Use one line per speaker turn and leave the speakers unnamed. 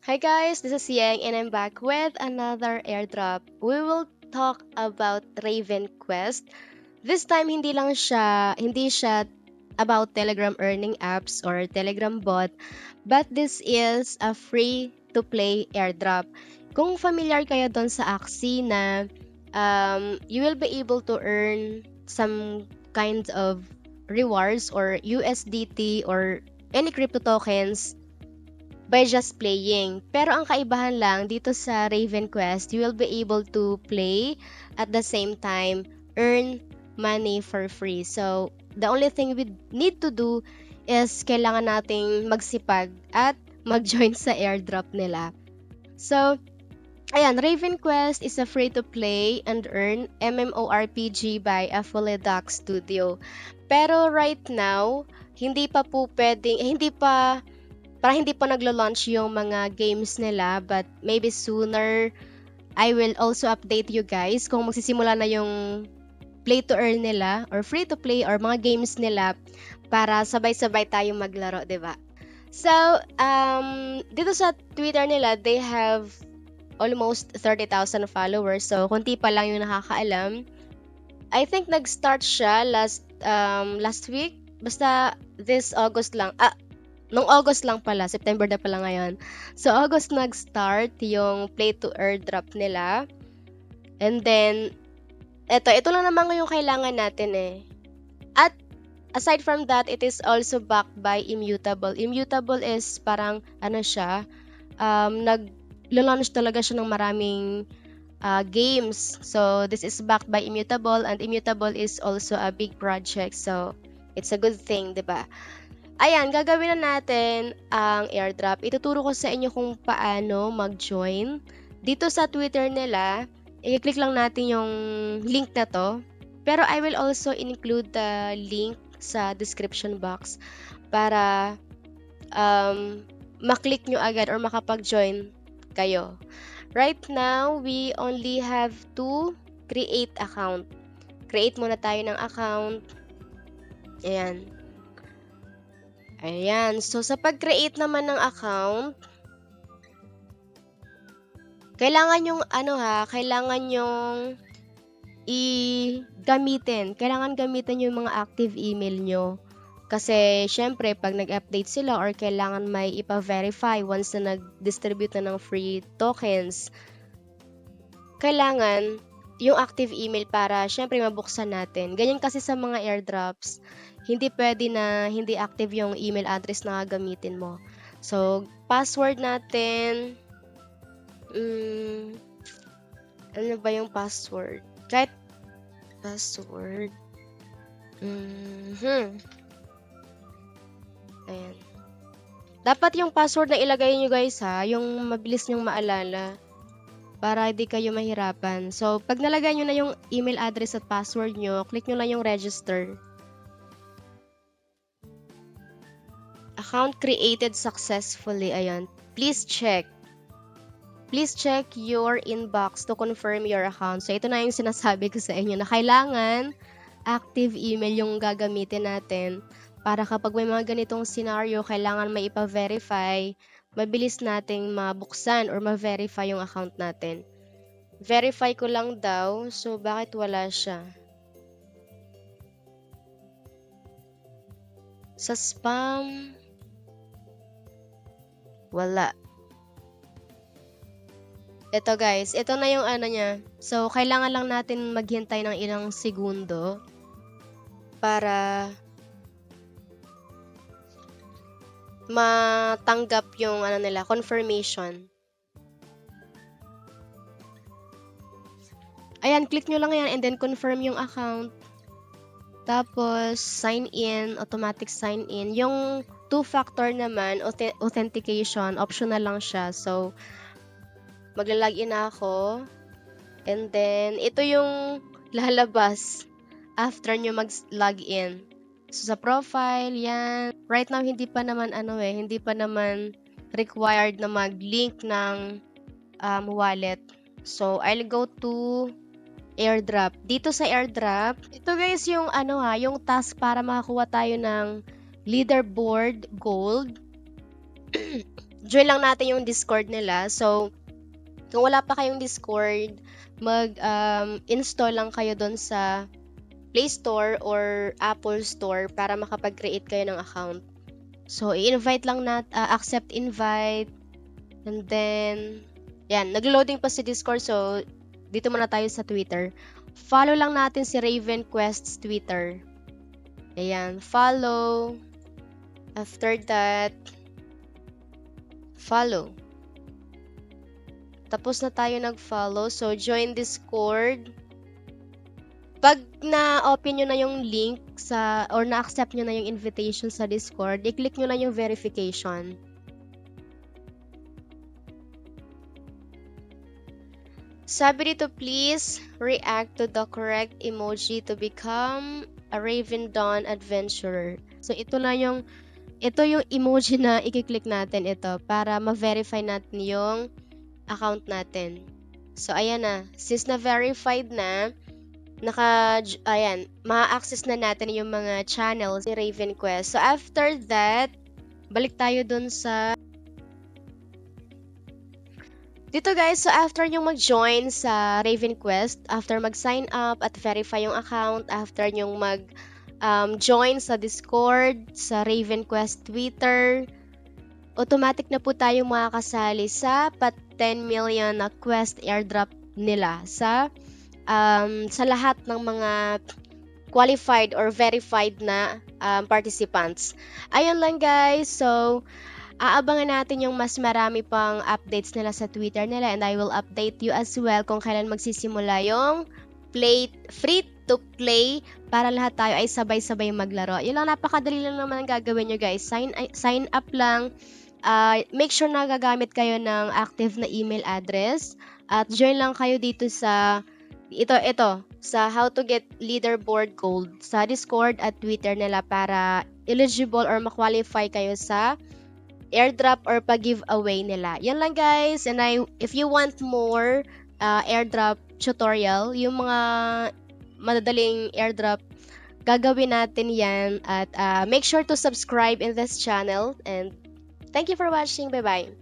Hi guys, this is Yang and I'm back with another airdrop. We will talk about Raven Quest. This time hindi siya about Telegram earning apps or Telegram bot, but this is a free to play airdrop. Kung familiar kayo doon sa Axie na you will be able to earn some kinds of rewards or USDT or any crypto tokens by just playing. Pero ang kaibahan lang dito sa Raven Quest, you will be able to play at the same time earn money for free. So, the only thing we need to do is kailangan nating magsipag at mag-join sa airdrop nila. So, ayan, Raven Quest is a free-to-play and earn MMORPG by Aphelidoc Studio. Pero right now, hindi pa po pwedeng, hindi pa naglo-launch yung mga games nila, but maybe sooner I will also update you guys kung magsisimula na yung play to earn nila or free to play or mga games nila para sabay-sabay tayong maglaro, 'di ba? So, dito sa Twitter nila, they have almost 30,000 followers. So, konti pa lang yung nakakaalam. I think nag-start siya last week. Basta this August lang. Nung August lang pala, September na pala ngayon. So, August nag-start yung play to airdrop nila. And then, ito lang naman yung kailangan natin eh. At aside from that, it is also backed by Immutable. Immutable is parang, nag-launch talaga siya ng maraming games. So, this is backed by Immutable and Immutable is also a big project. So, it's a good thing, 'di ba? Ayan, gagawin na natin ang airdrop. Ituturo ko sa inyo kung paano mag-join. Dito sa Twitter nila, i-click lang natin yung link na to. Pero I will also include the link sa description box para maklik nyo agad or makapag-join kayo. Right now, we only have to create account. Create muna tayo ng account. Ayan. Ayan. So, sa pag-create naman ng account, kailangan yung kailangan yung kailangan gamitin yung mga active email nyo. Kasi, syempre, pag nag-update sila or kailangan may ipa-verify once na nag-distribute na ng free tokens, kailangan yung active email para syempre mabuksan natin. Ganyan kasi sa mga airdrops, hindi pwede na hindi active yung email address na gagamitin mo. So, password natin, ano ba yung password? Kahit password. Ayan. Dapat yung password na ilagay nyo guys yung mabilis nyong maalala para hindi kayo mahirapan. So, pag nalagay nyo na yung email address at password nyo, click nyo lang yung register. Account created successfully. Ayan. Please check your inbox to confirm your account. So, ito na yung sinasabi ko sa inyo na kailangan active email yung gagamitin natin para kapag may mga ganitong scenario, kailangan may ipa-verify, mabilis nating mabuksan or ma-verify yung account natin. Verify ko lang daw, so bakit wala siya? Sa spam, wala. Ito guys, ito na yung niya. So, kailangan lang natin maghintay ng ilang segundo para matanggap yung nila, confirmation. Ayan, click nyo lang yan and then confirm yung account. Tapos, sign in, automatic sign in. Yung two-factor naman, authentication, optional lang siya. So, magla-login na ako. And then, ito yung lalabas after nyo mag-login. So, sa profile, yan. Right now, hindi pa naman required na mag-link ng wallet. So, I'll go to airdrop. Dito sa airdrop, ito guys yung yung task para makakuha tayo ng leaderboard gold. join lang natin yung Discord nila. So, kung wala pa kayong Discord, install lang kayo doon sa Play Store or Apple Store para makapag-create kayo ng account. So, i-invite lang accept invite, and then, yan, naglo-loading pa si Discord, so, dito muna tayo sa Twitter. Follow lang natin si Raven Quest's Twitter. Ayan, follow. After that, follow. Tapos na tayo nag-follow, so join Discord. Pag na-open nyo na yung link or na-accept nyo na yung invitation sa Discord, i-click nyo na yung verification. Sabi dito, please react to the correct emoji to become a Raven Dawn adventurer. So, ito yung emoji na i-click natin ito para ma-verify natin yung account natin. So, ayan na. Since na-verified na, ayan, ma-access na natin yung mga channels ni Raven Quest. So, after that, balik tayo dun sa dito guys, so after nyo mag-join sa Raven Quest, after mag-sign up at verify yung account, after nyo join sa Discord, sa Raven Quest Twitter, automatic na po tayong makakasali sa 10 million na quest airdrop nila sa lahat ng mga qualified or verified na participants. Ayun lang guys, so aabangan natin yung mas marami pang updates nila sa Twitter nila, and I will update you as well kung kailan magsisimula yung free to play para lahat tayo ay sabay-sabay maglaro. Yun lang, napakadali lang naman ang gagawin nyo guys. Sign up lang. Make sure na gagamit kayo ng active na email address at join lang kayo dito sa sa how to get leaderboard gold sa Discord at Twitter nila para eligible or ma-qualify kayo sa airdrop or pag-giveaway nila. Yan lang guys. And if you want more airdrop tutorial, yung mga madadaling airdrop, gagawin natin yan. At make sure to subscribe in this channel. And thank you for watching. Bye-bye.